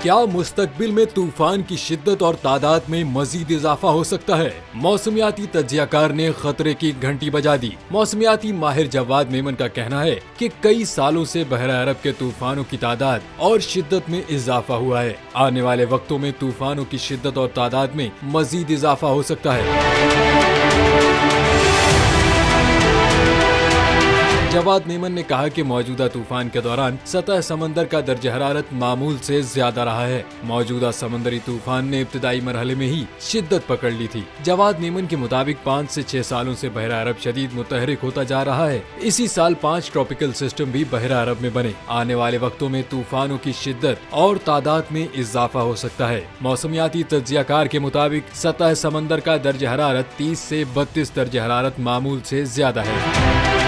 क्या मुस्तकबिल में तूफान की शिद्दत और तादाद में मजीद इजाफा हो सकता है? मौसमियाती तज्जियाकार ने खतरे की घंटी बजा दी। मौसमियाती माहिर जवाद मेमन का कहना है कि कई सालों से बहर अरब के तूफानों की तादाद और शिद्दत में इजाफा हुआ है। आने वाले वक्तों में तूफानों की शिद्दत और तादाद में मजीद इजाफा हो सकता है। जवाद मेमन ने कहा कि मौजूदा तूफान के दौरान सतह समंदर का दर्जा हरारत मामूल से ज्यादा रहा है। मौजूदा समंदरी तूफान ने इब्तिदाई मरहले में ही शिद्दत पकड़ ली थी। जवाद मेमन के मुताबिक 5 से 6 सालों से बहर अरब शदीद मुतहरिक होता जा रहा है। इसी साल 5 ट्रॉपिकल सिस्टम भी बहर अरब में बने। आने वाले वक्तों में तूफानों की शिद्दत और तादाद में इजाफा हो सकता है। मौसमियाती तज्जियाकार के मुताबिक सतह समंदर का दर्जा हरारत 30 से 32 दर्जा हरारत मामूल से ज्यादा है।